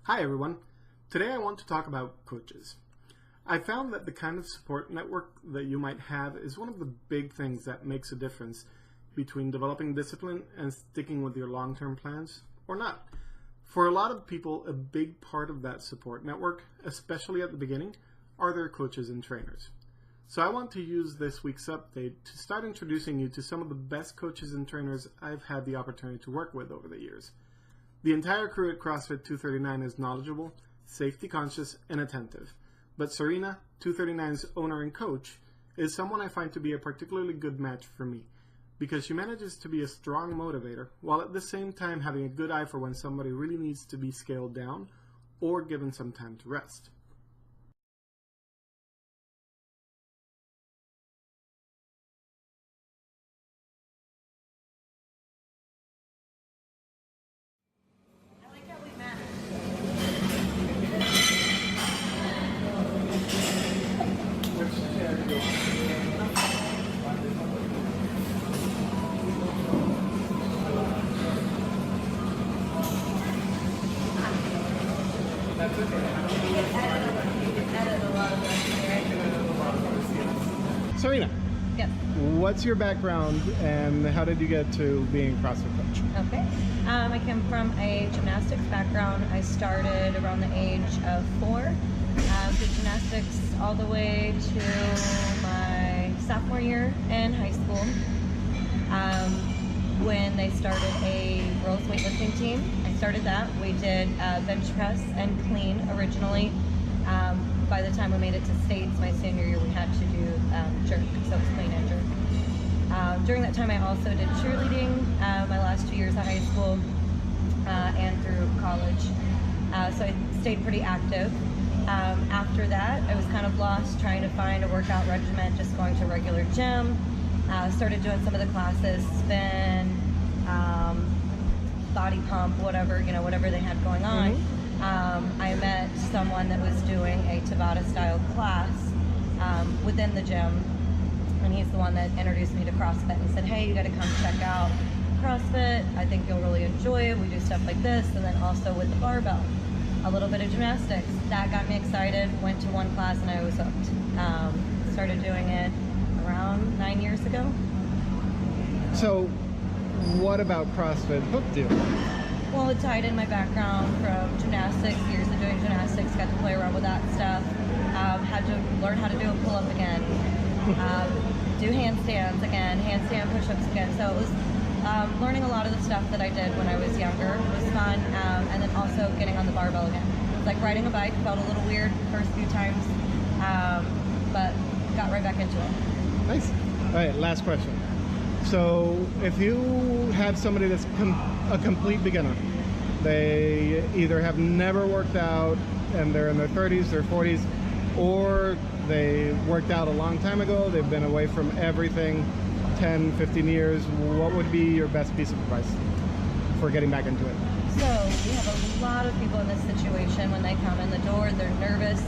Hi everyone. Today I want to talk about coaches. I found that the kind of support network that you might have is one of the big things that makes a difference between developing discipline and sticking with your long-term plans or not. For a lot of people, a big part of that support network, especially at the beginning, are their coaches and trainers. So I want to use this week's update to start introducing you to some of the best coaches and trainers I've had the opportunity to work with over the years. The entire crew at CrossFit 239 is knowledgeable, safety conscious, and attentive. But Sarina, 239's owner and coach, is someone I find to be a particularly good match for me because she manages to be a strong motivator while at the same time having a good eye for when somebody really needs to be scaled down or given some time to rest. Sarina, Yes. what's your background and how did you get to being a CrossFit coach? Okay. I come from a gymnastics background. I started around the age of 4. Did gymnastics all the way to my sophomore year in high school. When they started a girls weightlifting team, I started that. We did bench press and clean originally. By the time we made it to states, my senior year, we had to do jerk, so it was clean and jerk. During that time, I also did cheerleading my last 2 years of high school and through college. So I stayed pretty active. After that, I was kind of lost trying to find a workout regimen, just going to regular gym. Started doing some of the classes, spin, body pump, whatever they had going on. I met someone that was doing a Tabata style class within the gym, and he's the one that introduced me to CrossFit and said, hey, you got to come check out CrossFit. I think you'll really enjoy it. We do stuff like this, and then also with the barbell, a little bit of gymnastics. That got me excited. Went to one class and I was hooked. Started doing it around 9 years ago. So what about CrossFit hooked you? Well, it tied in my background from gymnastics, years of doing gymnastics, got to play around with that stuff. Had to learn how to do a pull-up again, do handstands again, handstand push-ups again. So it was learning a lot of the stuff that I did when I was younger. It was fun, and then also getting on the barbell again. It was like riding a bike, felt a little weird the first few times, but got right back into it. Nice. All right, last question. So if you have somebody that's a complete beginner, they either have never worked out and they're in their 30s, their 40s, or they worked out a long time ago, they've been away from everything 10, 15 years, what would be your best piece of advice for getting back into it? So we have a lot of people in this situation. When they come in the door, they're nervous.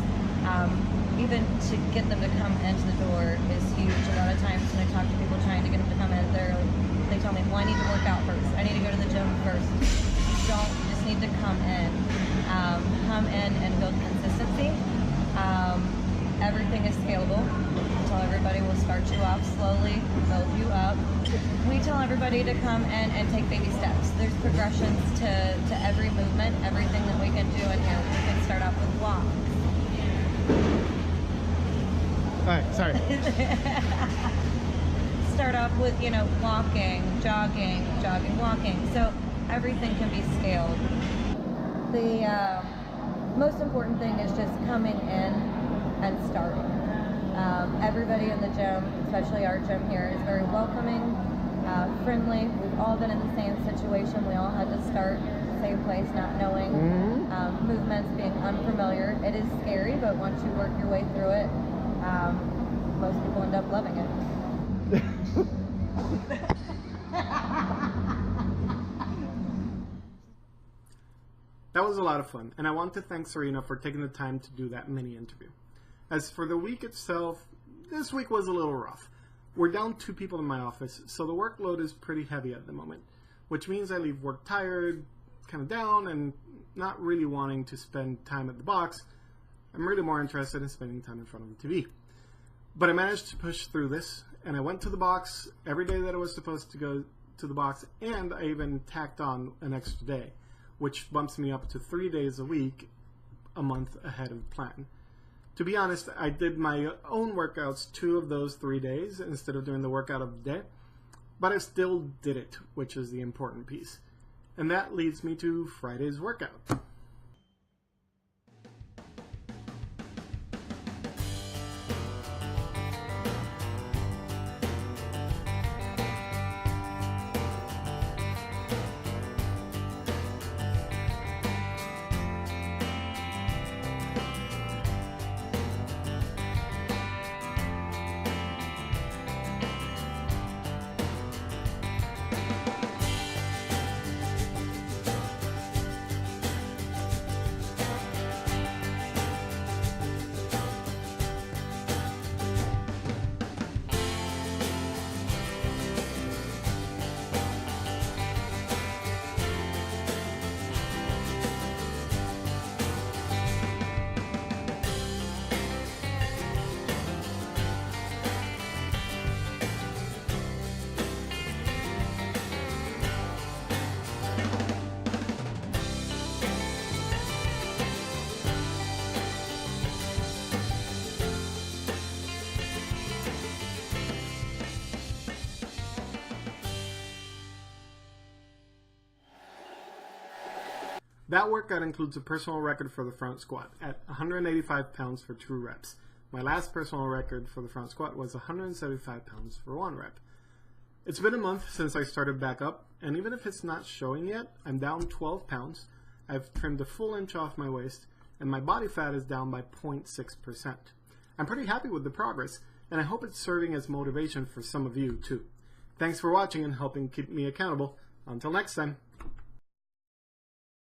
Even to get them to come into the door is huge. A lot of times when I talk to people trying to get them to come in, they tell me, well, I need to work out first. I need to go to the gym first. You don't. You just need to come in. Come in and build consistency. Everything is scalable. I tell everybody we'll start you off slowly, build you up. We tell everybody to come in and take baby steps. There's progressions to every movement, everything that we can do in here. We can start off with walk. All right, sorry. Start off with, walking, jogging, walking. So everything can be scaled. The most important thing is just coming in and starting. Everybody in the gym, especially our gym here, is very welcoming, friendly. We've all been in the same situation. We all had to start same place, not knowing movements, being unfamiliar. It is scary, but once you work your way through it, most people end up loving it. That was a lot of fun, and I want to thank Sarina for taking the time to do that mini interview. As for the week itself, this week was a little rough. We're down 2 people in my office, so the workload is pretty heavy at the moment, which means I leave work tired, kind of down and not really wanting to spend time at the box. I'm really more interested in spending time in front of the TV. But I managed to push through this, and I went to the box every day that I was supposed to go to the box, and I even tacked on an extra day, which bumps me up to 3 days a week, a month ahead of plan. To be honest, I did my own workouts 2 of those 3 days instead of doing the workout of the day, but I still did it, which is the important piece. And that leads me to Friday's workout. That workout includes a personal record for the front squat at 185 pounds for 2 reps. My last personal record for the front squat was 175 pounds for 1 rep. It's been a month since I started back up, and even if it's not showing yet, I'm down 12 pounds, I've trimmed a full inch off my waist, and my body fat is down by 0.6%. I'm pretty happy with the progress, and I hope it's serving as motivation for some of you too. Thanks for watching and helping keep me accountable. Until next time.